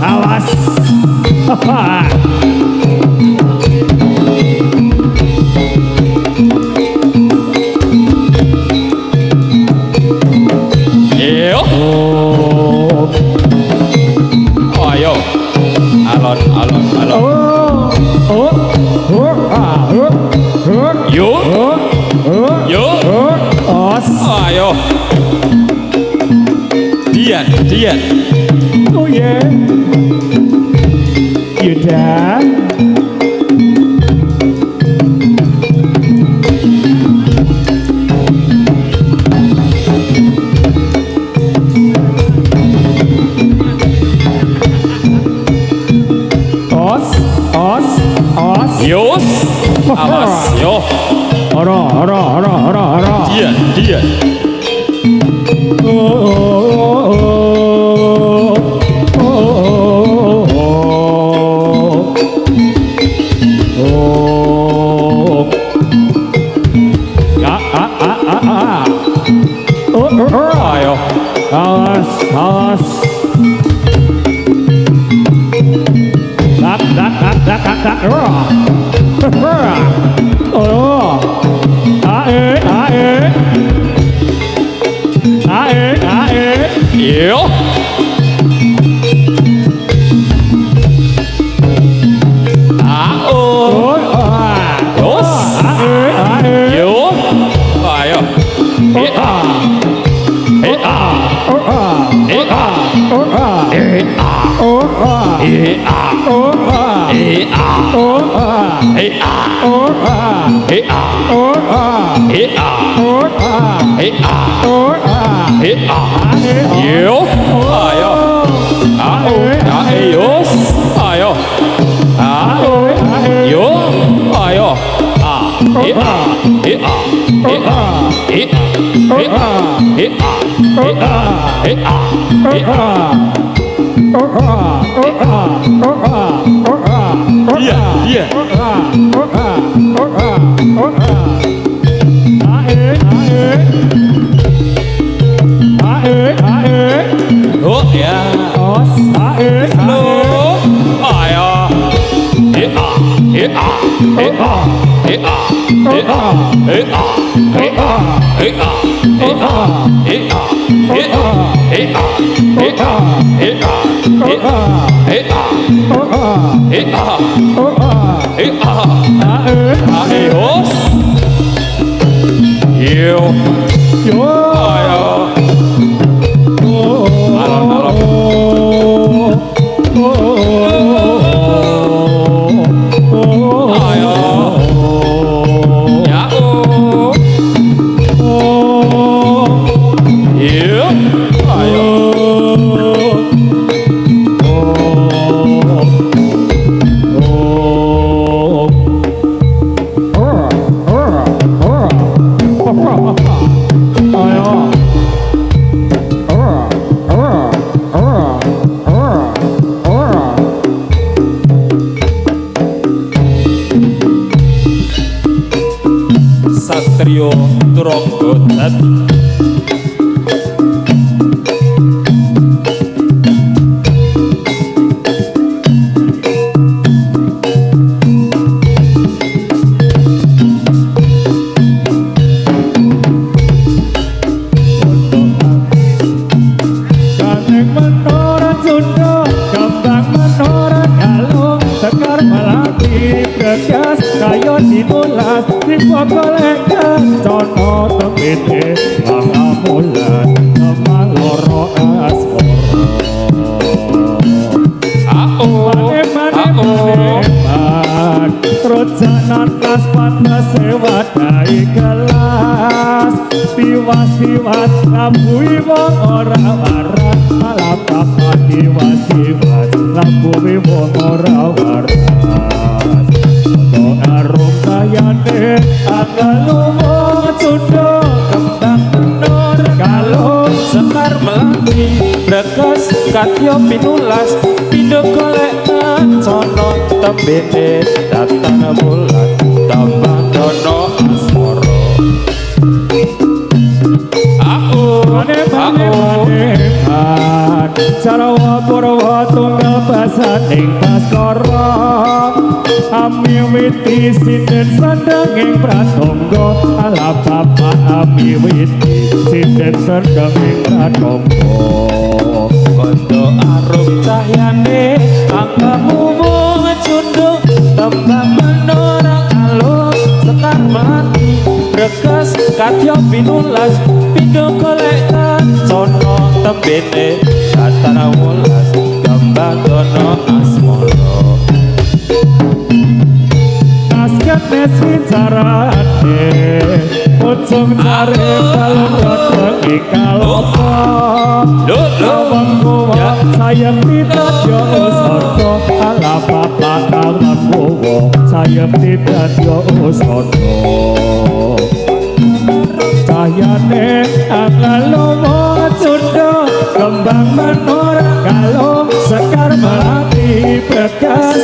Awas. Ayo. Alon. Yo. Os. Ayo. Dian. Oh yeah. Yuda. Os. Yos. Awas. Yo. Ora. Dian. Ayo. Awas. Tak. Oh. Ae. Yo. Yos. Yo. Ayo. Yo. Ayo. Yos. Ayo. Yo. Ayo. Iya. Oh ya. Halo. Ayo. Satrio Tronggodat. Kayo dinulas di pokoknya cono tembete pangamulan kemaloro asmoro maneman rojanan kas panas sewadai gelas tiwas ngabui wong ora waras malah papan tiwas ngabui wong ora waras arung kayane akalumo cudo kembang menor kalau sekar melati bekas katyo pinulas pindo golek sono tembene datang bulan tambah dono asmoro mane Jarawa Purwa tunggal basaning Baskara Amiwiti sinden sandang ing pratangga ala bapak Amiwiti sinden sandang ing pratangga Kondo arum cahyane angkamu wong cundung tembang menora kalung sekar mati breges kadya pinulas pindho golek sono tembene datara wulas gambang dono asmara Nasket nesi carane Pocong cari balon rodok ikalopo Lawang kuwa sayang tidak yo usoto Ala bapak kawan kuwa sayang tidak yo usoto Cahayane angalowo cundo Kembang menora kalau sekar melati bekas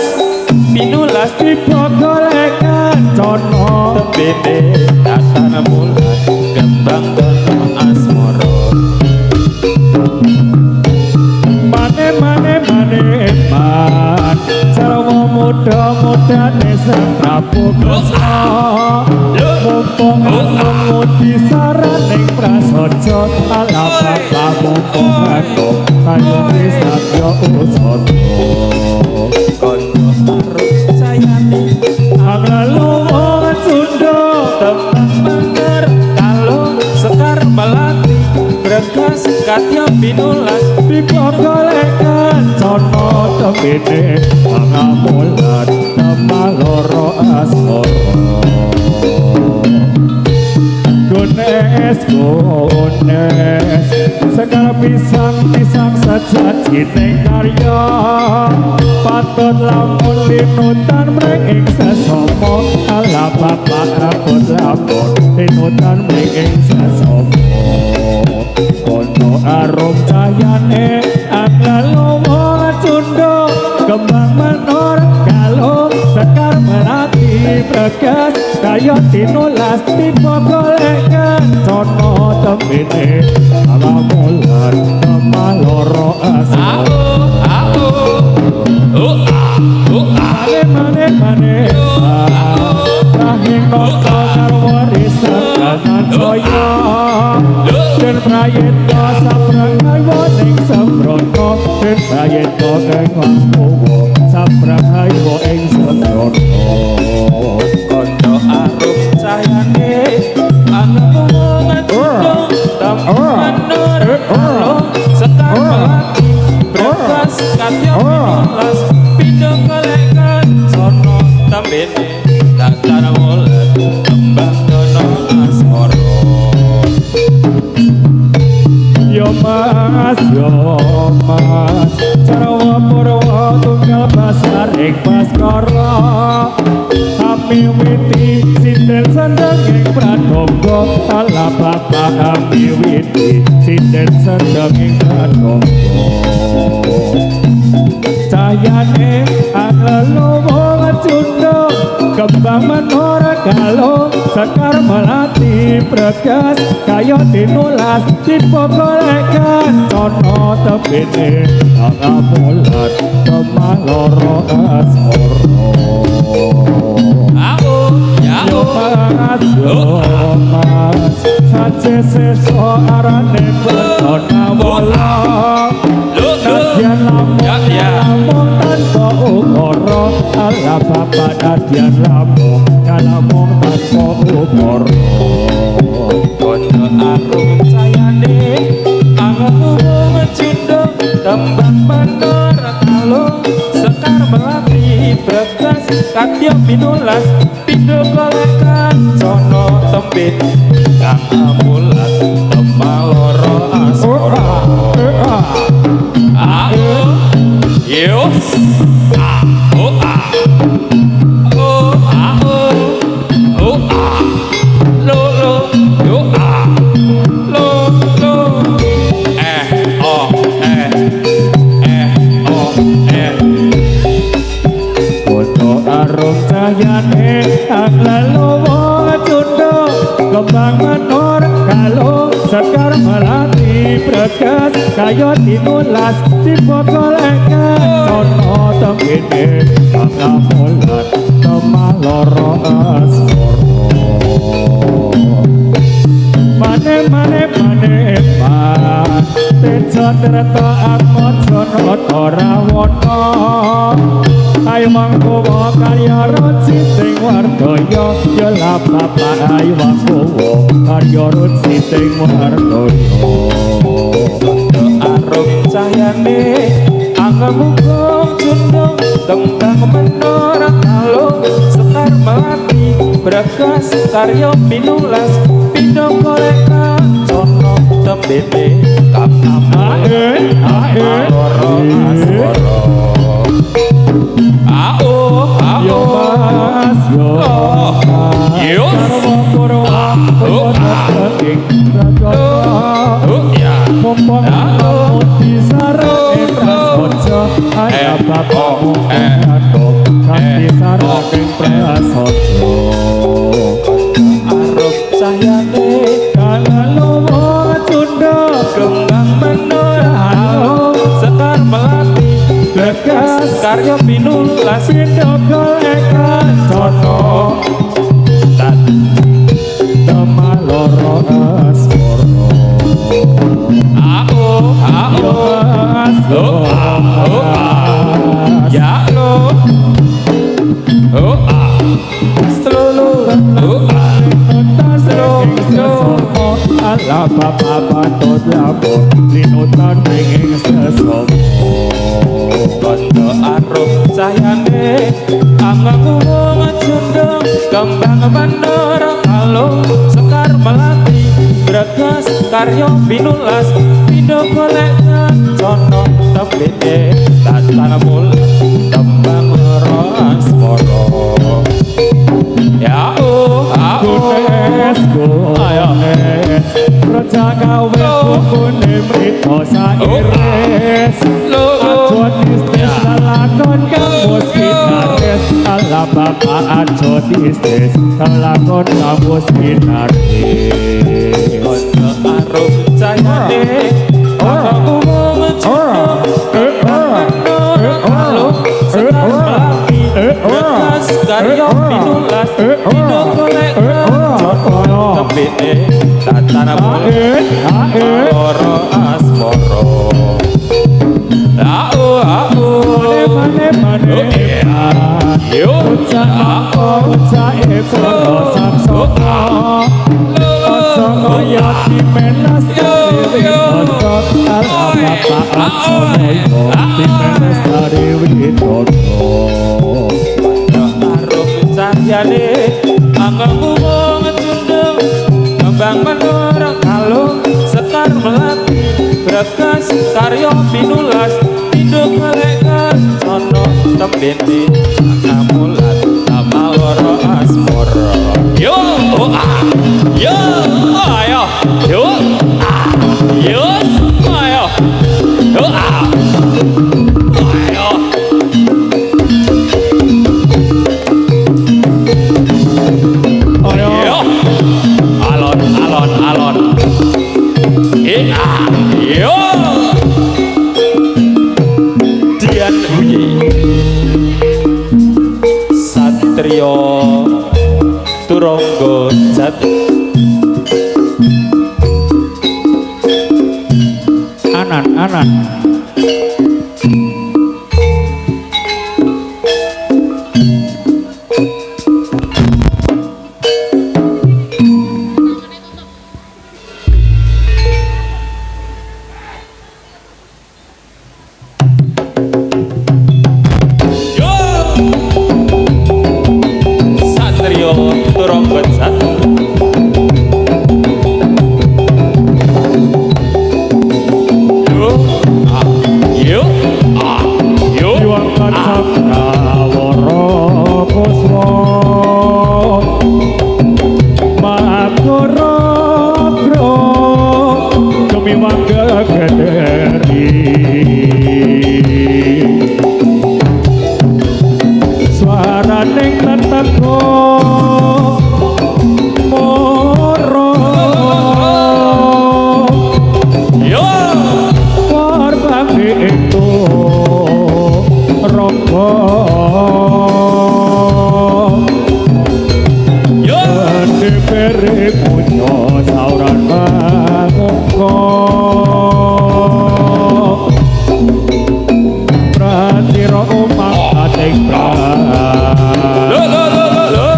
pinulas Tipe golekan cono tembene datara wulas gambang dono asmara Mane man Jarawa muda desa Prabu Kresna Mumpung menguti saraning prasaja ala bapak mumpung aku kayu satya usata kondo arum cahyane Anglaluwa Sunda tembang bener kalung sekar melati breges kadya pinulas Tipe golekan cono tembene pangamulan temaloro asmara Gones Sekar pisang sajaji ning karya Patut lamun linutan mrenging sesama ala bapak abot lamun linutan mrenging sesama Kono arum cahyane anglaluwa cundha kembang menor kalung sekar melati breges kaya tinulas tipe golekan cono tembene alamulan temaloro asmara Mane Rahing nota karwa risak kanan joyo Dan prayetno saprangay ning sembrono Dan prayetno ing wangkuwo saprangay ing sembrono kondo arum cahyane angkamu ngacundung tembang menora kalung sekar melati breges kadya pinulas pindho golekan sono tembene datara wulas gambang dono asmara Yo mas Jarawa Purwa tunggal basaring Baskara Amiwiti sinden sandang ing pratangga ala bapak Amiwiti sinden sandang ing pratangga Cahayane anglaluwa cundha kembang menora kalung sekar melati breges kaya tinulas tipe golekan cono tembene pangamulan temaloro asmara Yo mas sace seso arane becona bola Nadyan lamun tanpa ukara ala bapak nadyan lamun kalamung tanpa ukara kondo arum cahyane angkamu ngacundung tembang menora kalung sekar melati breges kadya pinulas pindho golekan sono tembene kang amulan temaloro asmara Yos Cahyane anglaluwa cundha kembang menor kalung sekar melati breges ayo tinulas dipokolakan sono tembene pangamulan temah loro asmoro mane tejo terto akmot sono torawono ayo mangkowo karya rociting wardoyo yo la bapak ayo mangkowo karya rociting wardoyo arum cahyane angamukong cundong tembang menora kalung sekar melati bragas karyo pinulas pindong koleka sono tembene kang amae loro asmoro yo mas yo yo Pompong putih sarang prasojo ayah bapakmu adok kanti sarang prasojo arep cahyane kalalowo cunda kembang menora sekar melati bekas karya pinulas pindho eka cono temah loro asmoro ya lo ala papa patut lapor linutan ringing sesopo kondo arum cahyane angaku ngecundeng kembang menora kalung sekar melati bragas karyo pinulas pindho goleka sono tembene tatan mul tembang loro asmoro ya ayo raja gawe kukune mrito sairis ajot istis lalakon kamus kinaris ala bapak ajot istis lalakon kamus kinaris kondo arum cahyane aku ngecundeng kembang menora kalung sekar melati bragas karyo pinulas pindho goleka sono tembene tatan loro asmoro yo cahyane angaku ngecundeng kembang menora kalung sekar melati bragas karyo pinulas pindho goleka sono tembene amulat nama loro asmoro yo yo ayo yo yo ayo yo ayo alon yo Dian Huyi Satrio Turonggo Jati anan Satrio Turonggo Jati Turangga Yo Dipere punya sauran mangungka Pratira umang ating Lo lo lo lo lo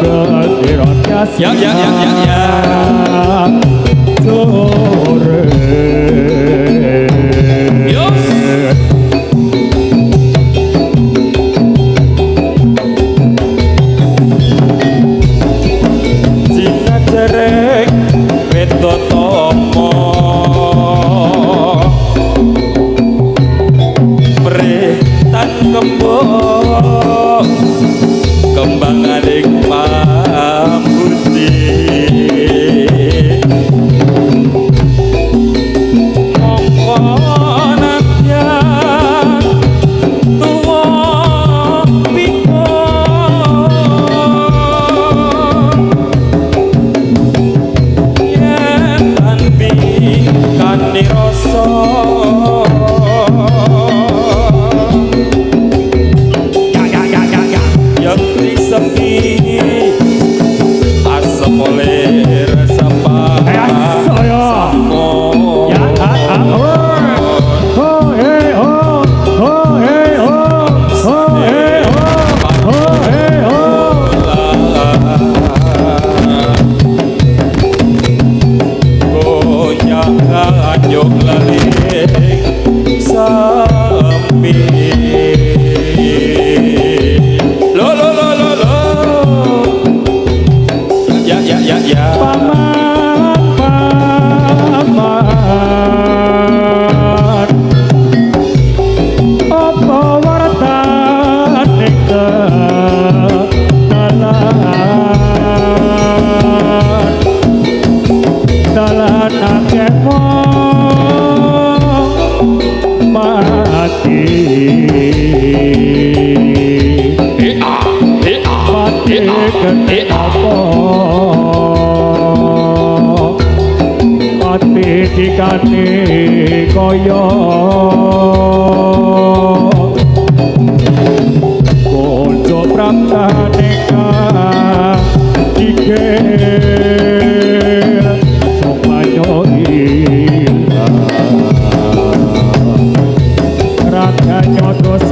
Pratira tiasa Ya Sore Yos Cina jereng Wedo tomo Meretan kembang Kembang adik pambuti Mongkonan yang tua pikon Yen tanpi kani rasa yang disepi asap oleh rasa saya ya oh hey oh oh hey oh oh hey oh hey oh goyang yuk lali sampai ya paman apa wartane dalan akeh mati mati kenapa mati dikane kaya konco praptane dikir sopanyo ilang ratanya terus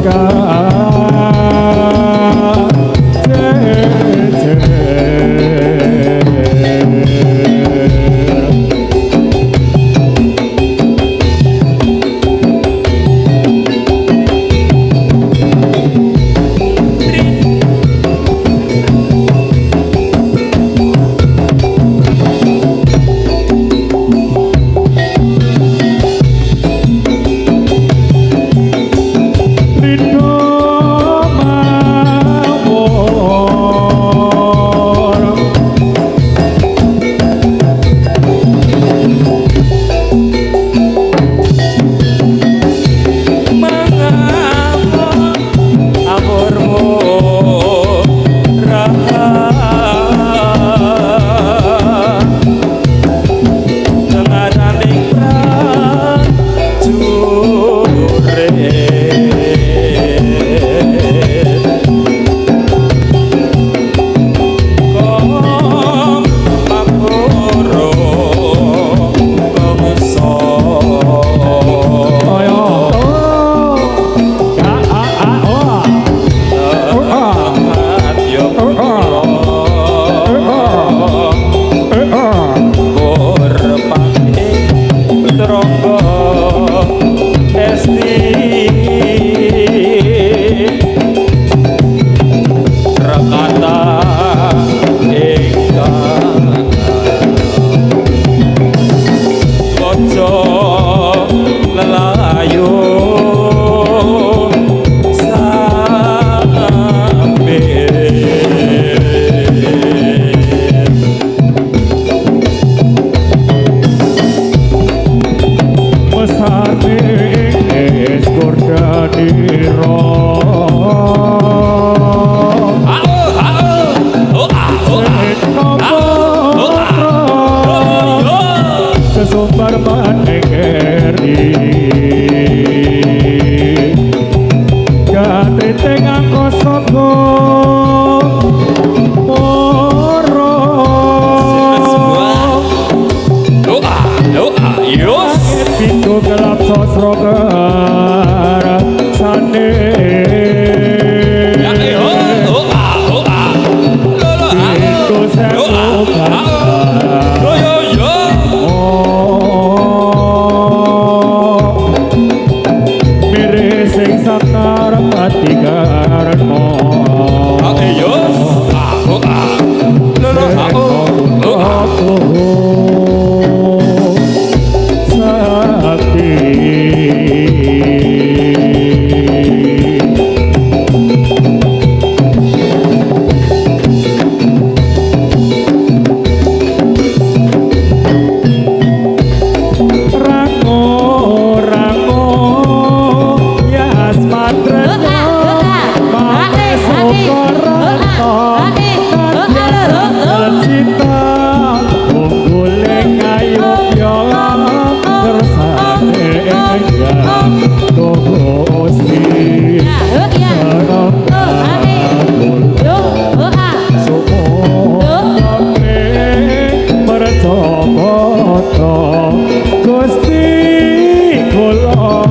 Ya yo oh ah lo lo Itu sewu ah yo yo yo Miris sing sakar pati karno yo lo lo Aku sakti Rango rango ya asmatrenyo Mame sukoranto Cita ungguleng ayu yo kersane enggak Gusti Gusti kula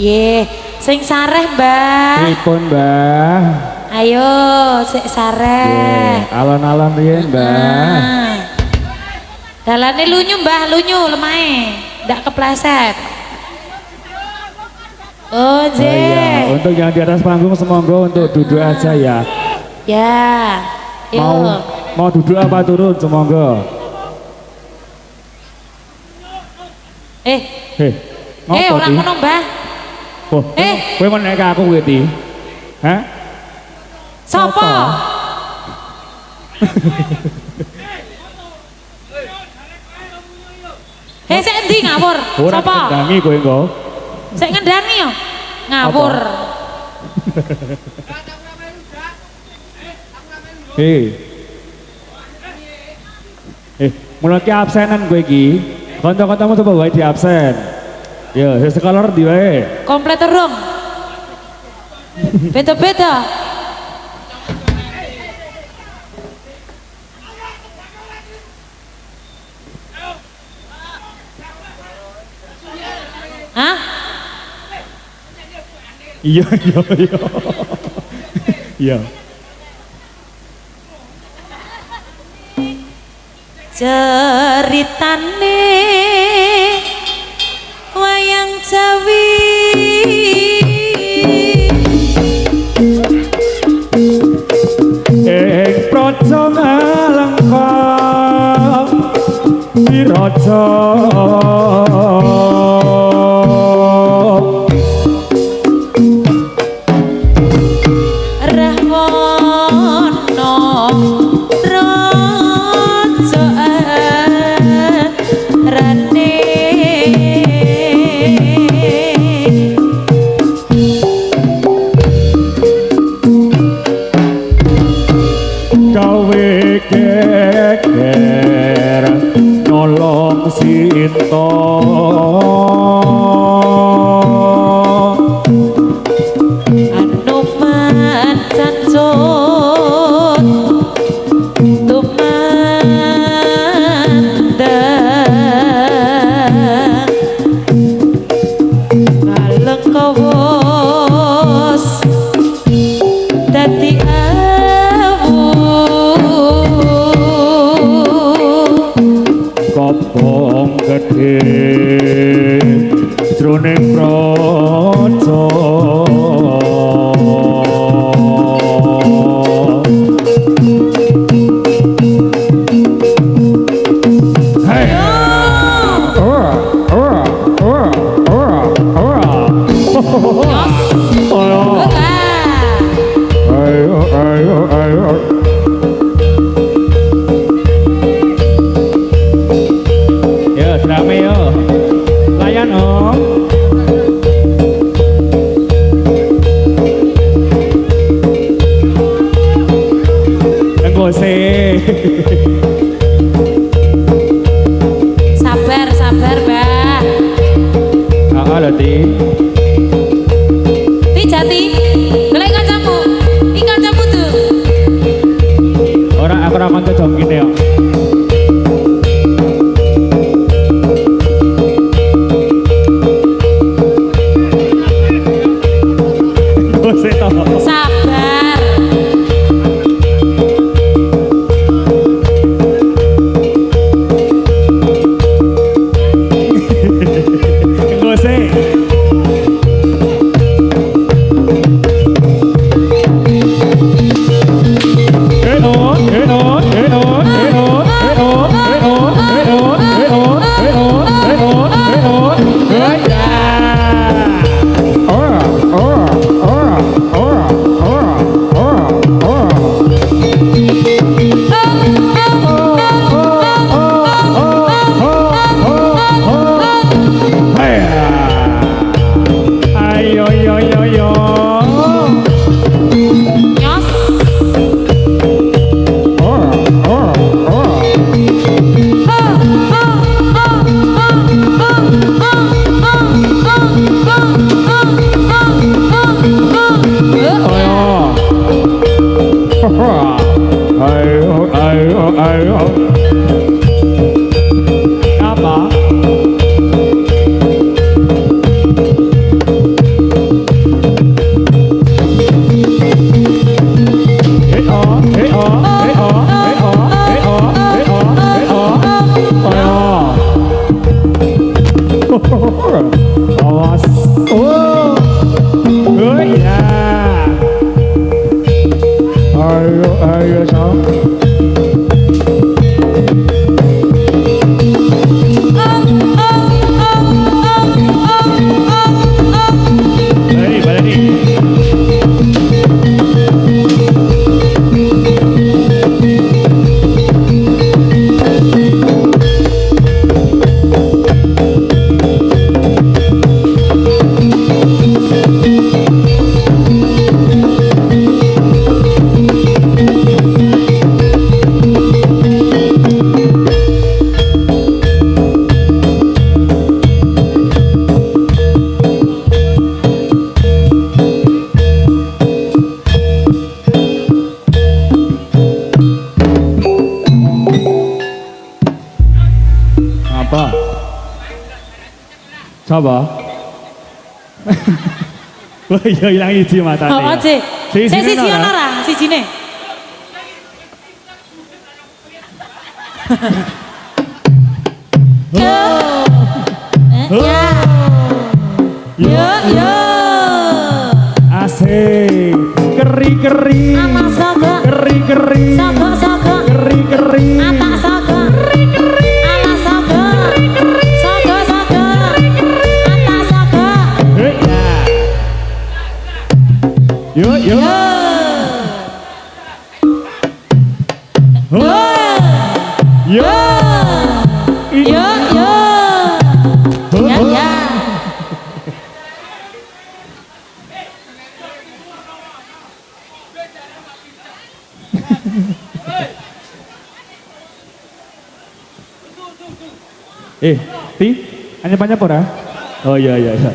Nggih, sing sareh, Mbah. Pripun, Mbah? Ayo, sik sareh. Nggih, alon-alon riyen, Mbah. Dalane lunyu, Mbah, lunyu lemahe. Ndak kepleset. Oh, Oh, iya. Untuk yang di atas panggung semonggo untuk duduk aja ya. Ya. Yuk. Mau duduk apa turun semonggo? Ngopo orang ti? ngono, Mbah. Oh, kowe men nek aku kowe ti. Hah? Sopo? Sik endi ngawur? Ora Sopo? kendangi kowe engko. Sik ngendani yo. Ngawur. Mulai ki absenan kowe iki. Kanca-kancamu coba wae di absen. Ya, sekolah di wae. Komplit urung? Beda-beda. Hah? Iya. Iya. Ceritane wayang Jawi Praja ngalengkong Wiraja Rahwana Raja Rane gawe geger nolong Sinta Anoman Sanjot Tumandang Kalengkawos dadi awu kopong gede jroning praja Hey! Ora. Ayo. Ya, drame yo. Layan om. Enggak sih. Sabar, Mbah. Lho, Ti. Ti Jati, golek kancamu. Iki kancamu tuh. Ora aku ora kanca jam kene yo. Enggak sih toh. Sabar. Enggak sih. Awas. Oh. Oh ya. Ayo ayo sang. Balik balik. Apa? Coba. Wah, iya hilang iji matanya. Oh, aja. Saya Sijine siji ora? ora, sijine. Yo. Ya. Yo yo. Asik. Keri-keri. Ama saga. Keri-keri. Saga saga. Keri-keri. Atak saga. Ala saga. Saga saga. Atak saga. Hei, ya. Yuk, yuk. Yo. Yuk. Yo yo. Ya ya. Ti, anyep-anyep ora? Oh iya iya iya.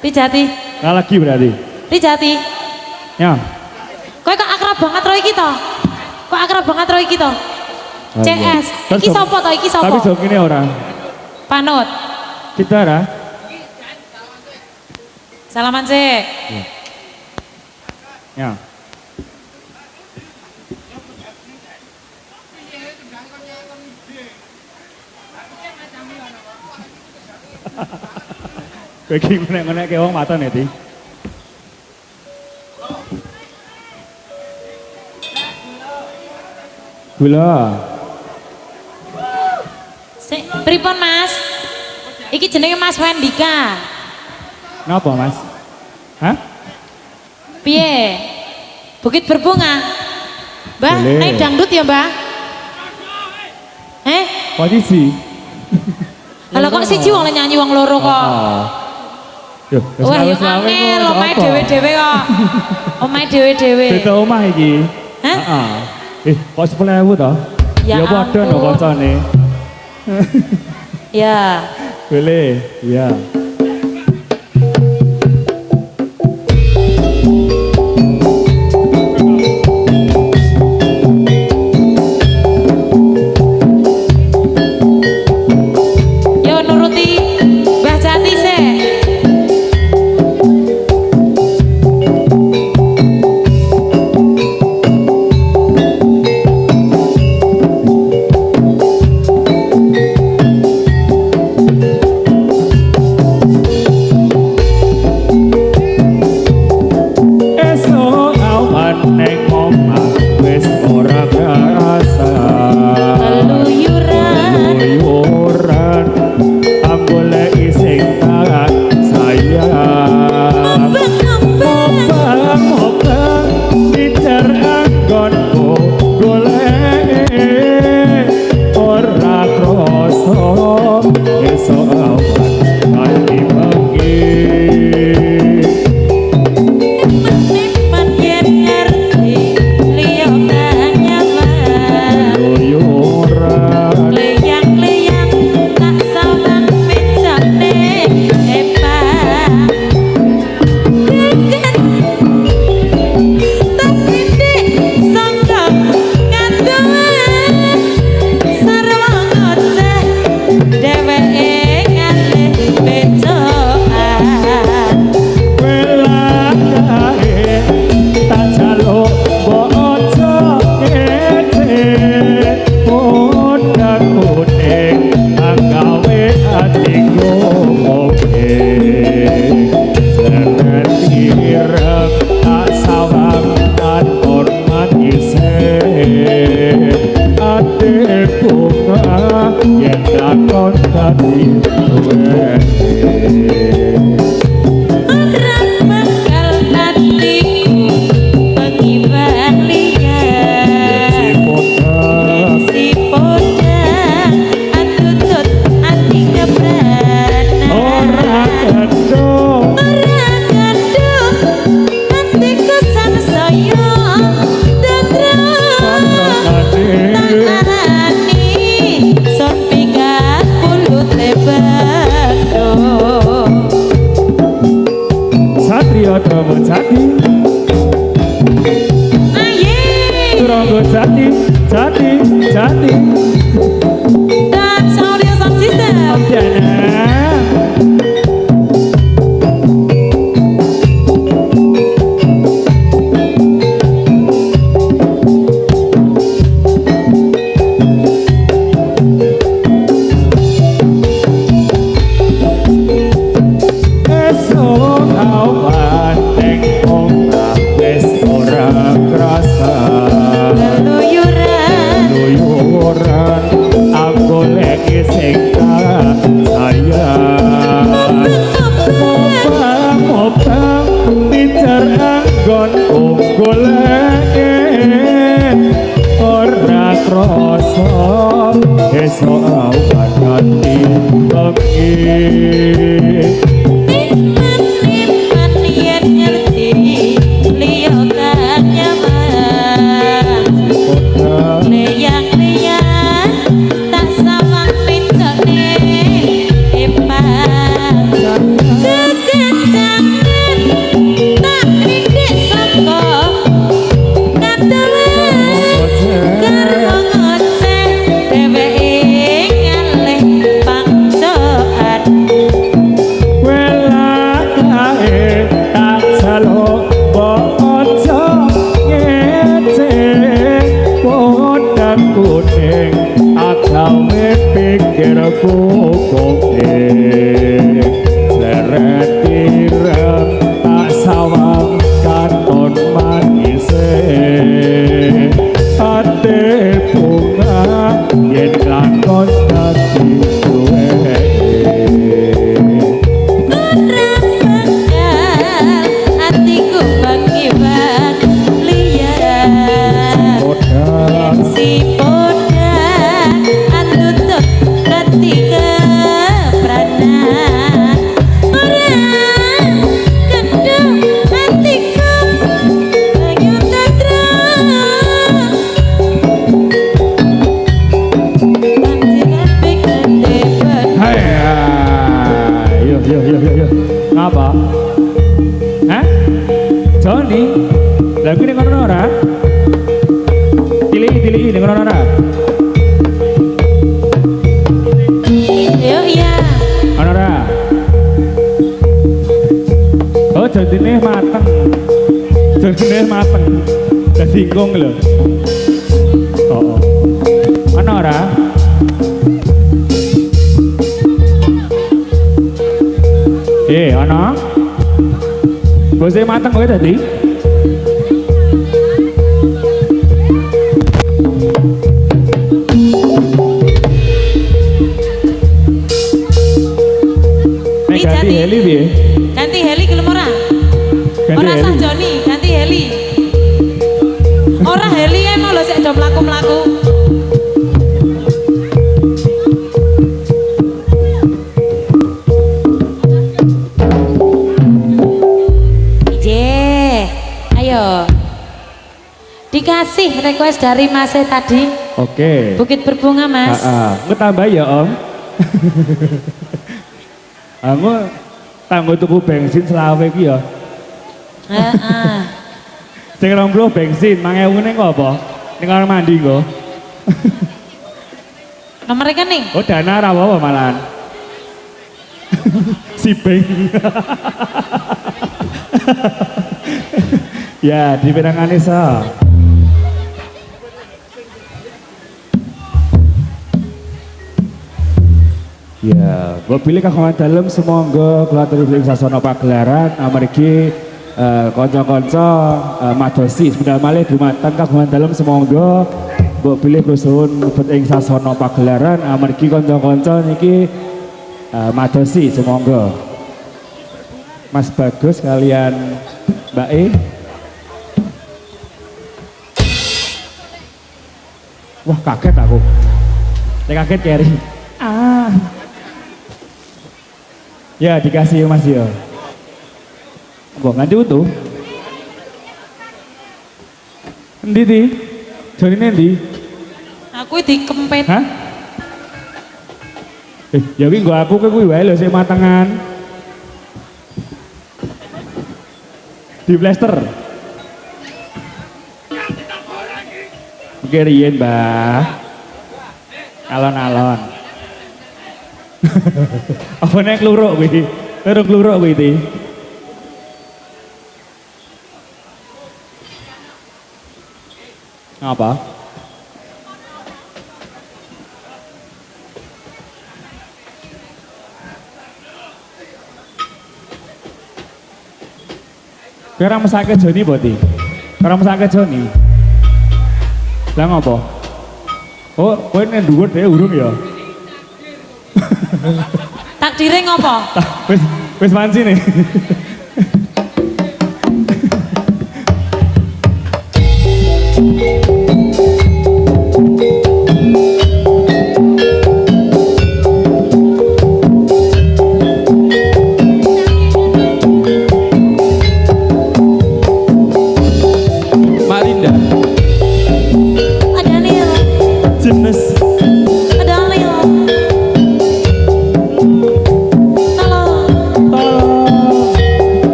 Rijati. Nah lagi berarti. Rijati. Ya. Kowe kok akrab banget ro iki to? Kok akrab banget ro iki to? Oh, iya. CS. Iki sapa to? Iki Tapi sapa? jok ini orang. Panut. Kita ora. Salaman sih. Ya. Kowe iki menek-menek wong maton ya, Ti. Gula. Sik, pripun Mas? Iki jenenge Mas Wendika. Napa, Mas? Hah? Piye? Bukit Berbunga. Mbah, Boleh. naik dangdut ya, Mbah? Posisi. Halo kok siji wong nyanyi wong loro kok. Yo, Wah, yo angel, omahe dhewe-dhewe kok. Omahe dhewe-dhewe. Beda omah iki. Hah? Heeh. Kok 10.000 to? Ya padha no ampun. kancane. Ya. Boleh, iya. Yo nuruti Mbah Jati sih. Esok awan ning omah wis ora kerasa. Keluyuran. Luyuran ambole sing tak sayang. Mobang dicer anggonku golek ora krasa esok awan nganti bengi. Nipan yen ngerti monggo jati Dan Audio Sound System. Diana. Esok awan tengok wis ora krasa luyuran aku lagi sing sayang mopang pijar anggon goleke ora krasa esok awan ati bengi Nikmat yen ngerti liya kan nyaman leyang-leyang tak sawang pincone epan kekencangan tak kritik sangka katalan karo ngoceh dheweke ngalih pangcoan tak salo ojo ngece podang kuning agawe pikirku kuning seret ireng tak sawang katon manise ate bunga yen lakon dadi duwe hatiku bagi-bag liar si poda antutup ketika peranan orang kendung hatiku banyak terang panjiran pikir debat hai yuk ngapa hah Johnny lagu ini ngono ora pilih ini ngono ora yuk ya ngono ora oh jadinya mateng udah singgung lho oh ngono ora ana bose mateng kowe tadi ganti heli piye? Ganti heli gelem ora? Ganti Ora sah heli. Joni, ganti heli. Ora heli emang lho sik do mlaku-mlaku. Ayo. Dikasih request dari Mas tadi. Oke. Bukit Berbunga, Mas. Nggak tambah ya Om. Aku tanggo tuku bensin selawe iki ya. Heeh. Sing 20 bensin, 5.000 ning kok apa? Ning kamar mandi kok. Nomor rekening. Oh dana ra apa malahan. Si Beng. Ya, di Penangan Desa. Ya, gue pilih kawan dalam semonggo keluar dari sasono pagelaran amargi konco-konco madosi sepeda malih dumatan kawan dalam semonggo gue pilih rusun ing sasono pagelaran amargi konco-konco niki madosi semonggo Mas Bagus kalian Mbak E. Wah kaget aku. Kaget Kerry. Ya dikasih Mas ya. Mbok nganti utuh. Endi di? Jarine endi? Aku dikempet. Hah? Ya kuwi nggo aku kuwi wae lho sing matengan. Di blaster. Gerian Mbah. Alon-alon. Apa nek kluruk kuwi? Karo kluruk kuwi iki. Apa? Kira mesake Joni boti. Kira mesake Joni. Lah ngopo? Oh, kowe nek dhuwur dhewe urung ya. Takdire ngopo? Wis manci nih. Marinda. Ada Nil. Jenes. Ada Nil. Tolong.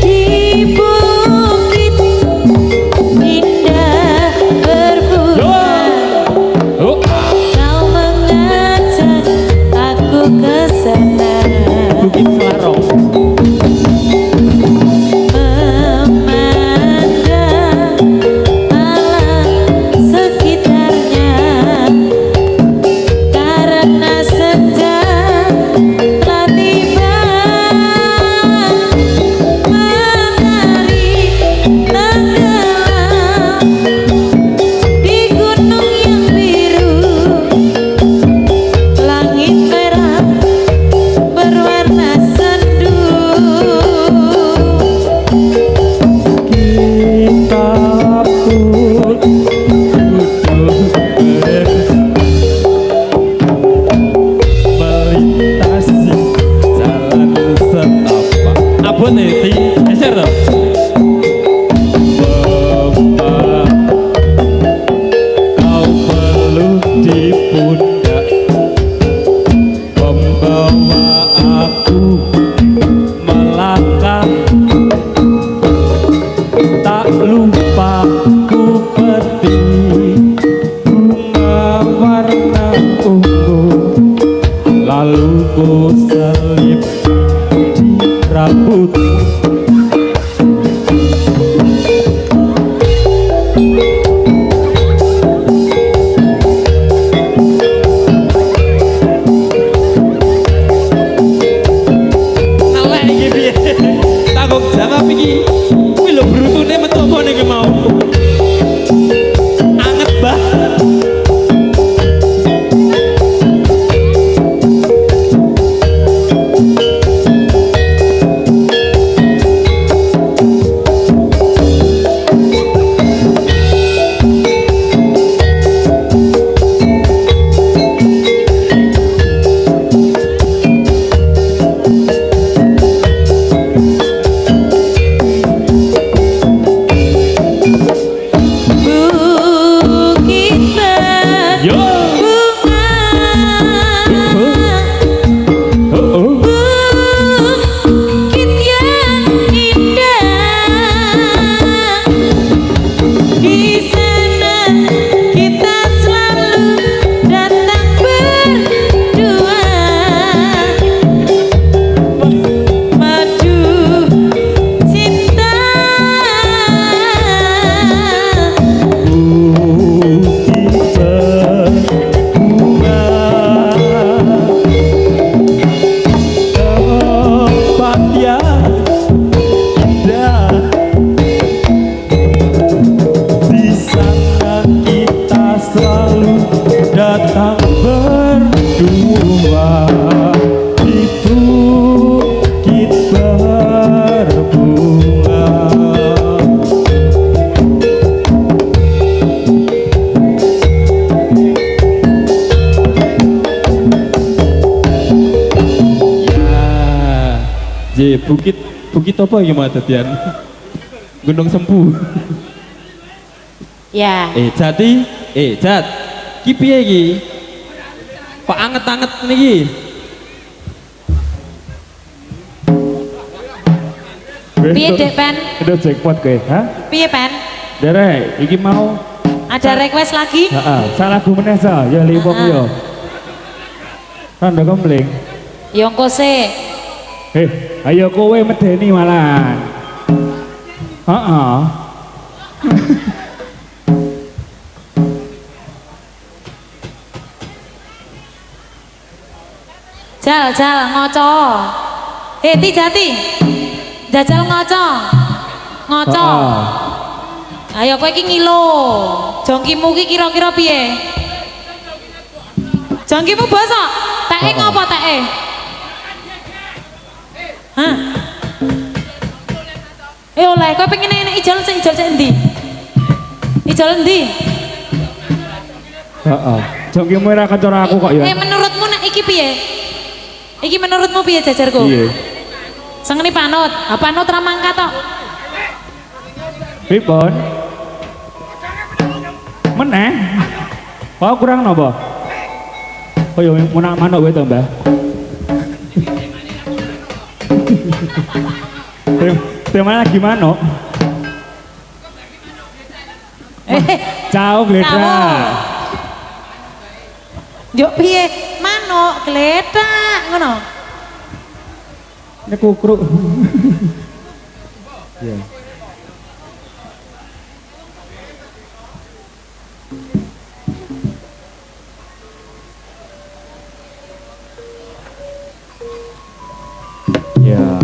Di bukit indah berbunga, Oh, kau mengajak aku ke sana. Bukit Selarong. Memandang alam sekitarnya, karena senja telah tiba, menari tenggelam di gunung yang biru, langit merah berwarna sendu. Kita pun melintasi jalan setapak. abot nih, geser toh. Bapak, kau peluk di pundak, membawa aku melangkah. Tak lupa ku petik bunga warna ungu, lalu ku selip di rambut. Ngelek iki piye? Tanggung jawab iki. Kuwi lho brutune metu apa ning mau. Anget, Mbah. Bukit Bukit apa iki Mak dadian? Gunung Sempu. Ya. Jati, Jat. Ki piye iki? Kok anget-anget niki? Piye Dek Pen? Udah jackpot kowe, ha? Piye Pen? Derek, iki mau Ada request lagi? heeh, salah lagu meneh sa, ya lipok yo. Tanda kempling. Yo engko sik. Ayo kowe medeni malahan. Heeh. Jal ngoco. Ti Jati. Jajal ngoco. Ngoco. Ayo kowe iki ngilo. Jongkimu ki kira-kira piye? Jongkimu basa? Teke ngopo teke? Hah? Oleh kowe pengen enek ijol sik endi? Ijol endi? Heeh. Jongkimu ora kancara aku kok ya. Menurutmu nek iki piye? Iki menurutmu piye jajarku? Piye? Sengeni panut. Ha panut ra mangkat tok. Pripun? Meneh. Kok kurang napa? Kaya menak manuk wae to, Mbah. Tema lagi manuk. Cao gledrak. Yo piye? Manuk gledrak ngono. Nek kukruk. Ya. Ya.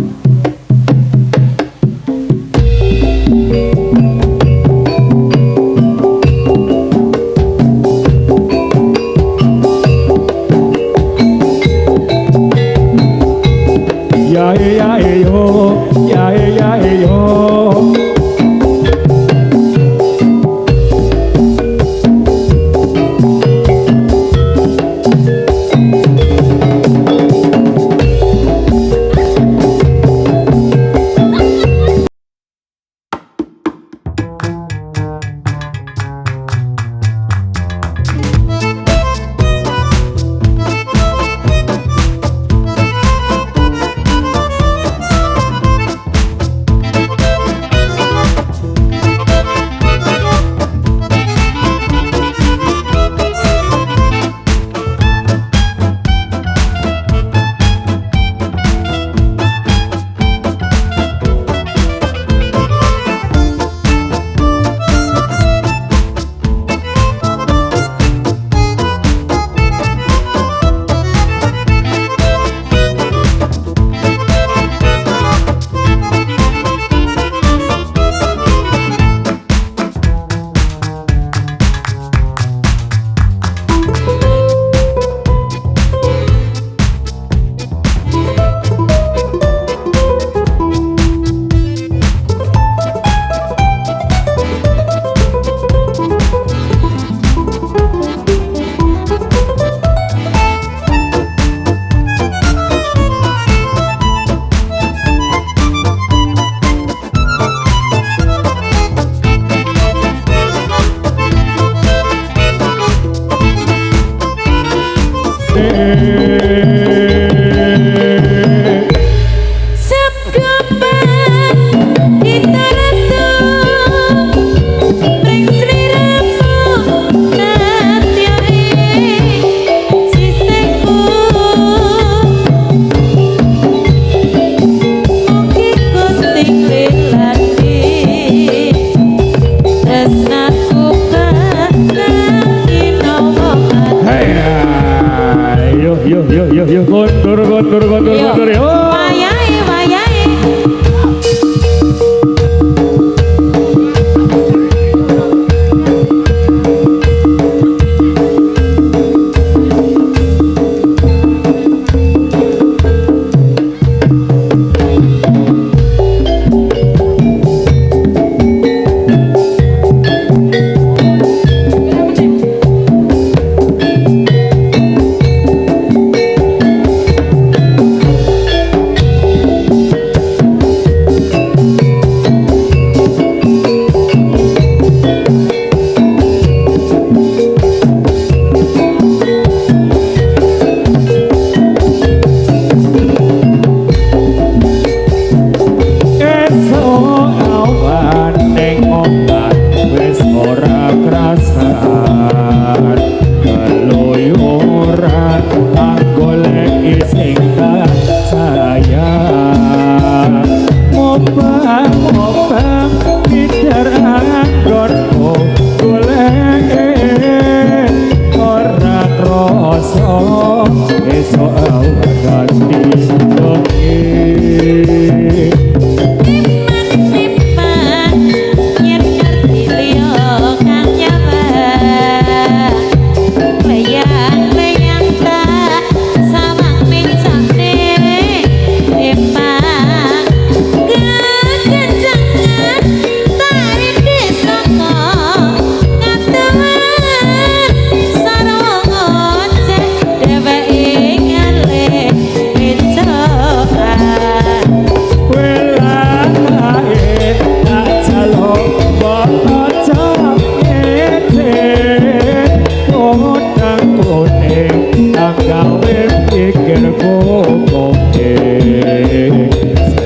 Yo, kondur yo. Wayahe.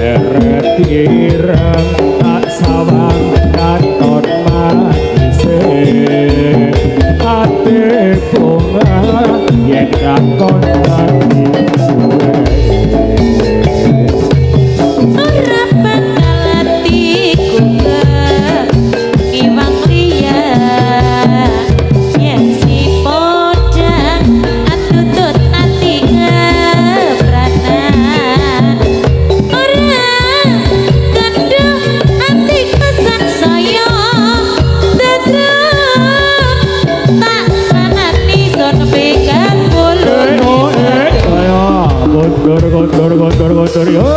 Seret ireng tak sawang katon manise ate bunga yen rakon nganti suwe ora bakal atiku ke iwang liya yen si podang atutut ati ngebrana ora kendung ati kesan saya dadruk tak sanani son pegang bulu gondor yo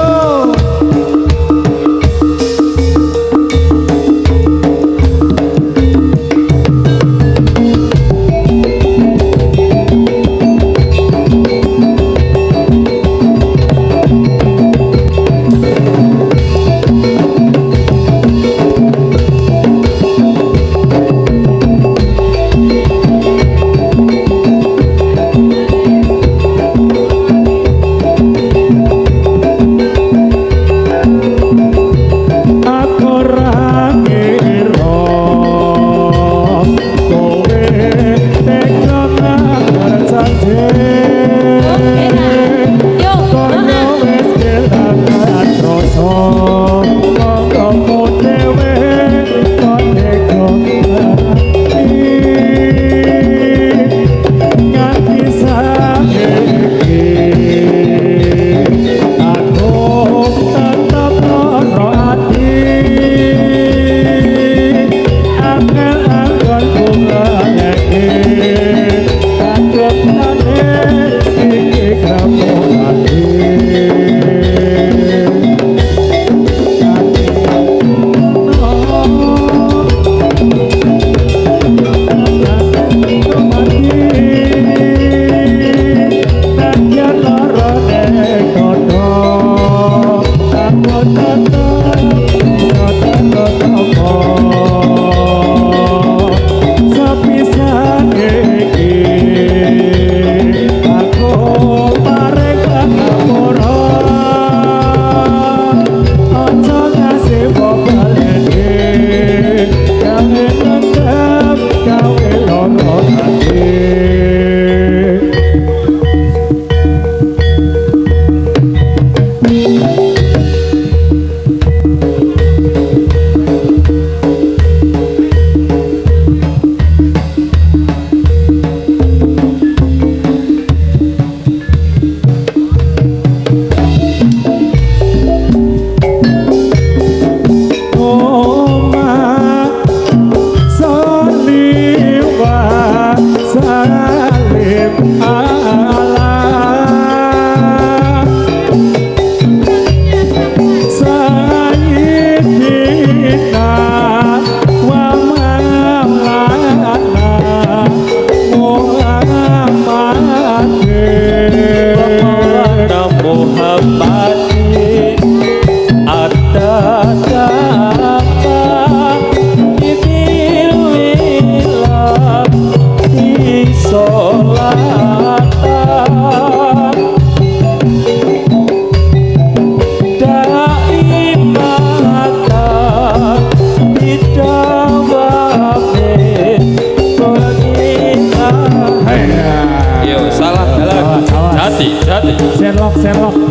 Sherlock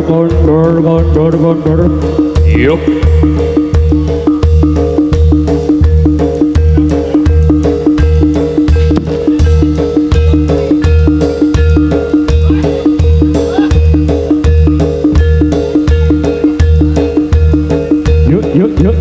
kondur. Yuk. Yuk.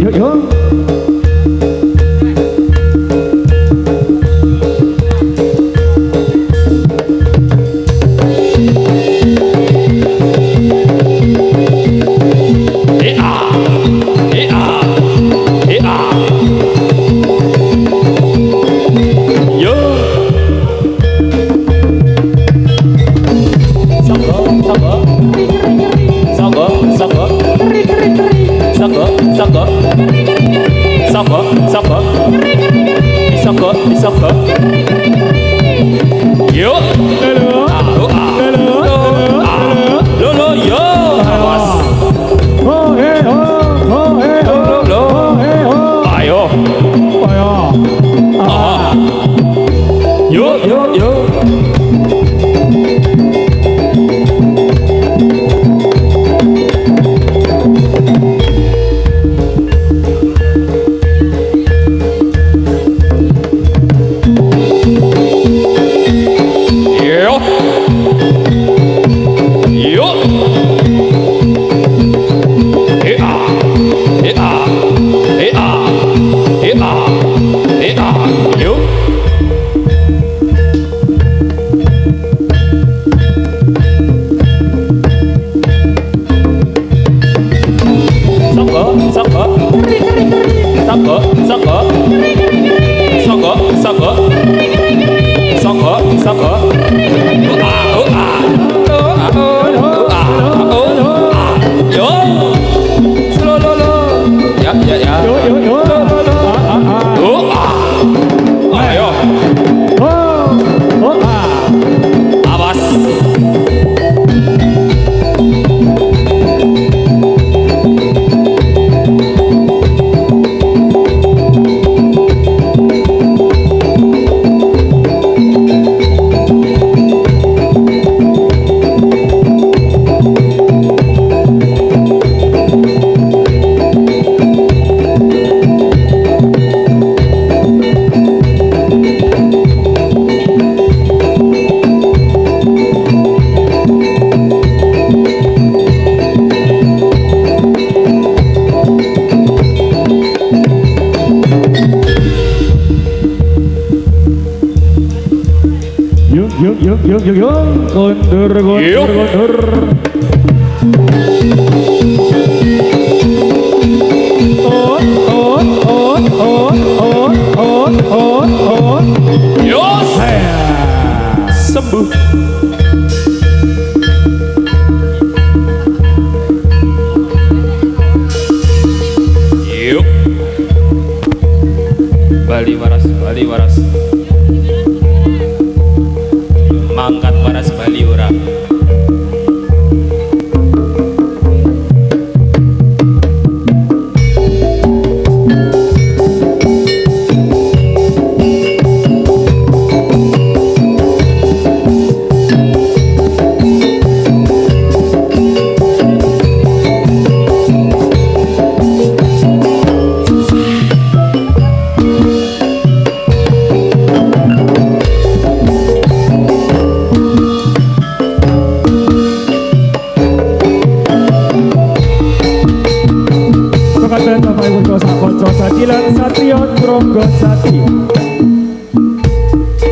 Soko. Yuk. Lo yo. Awas. Ayo. Yuk. Yuk, kondur. Yos. Sembuh. Yuk. Bali waras. Mangkat waras Bali ora. Bapak Ibu dosa konco Sadilan Satrio Tronggo Sati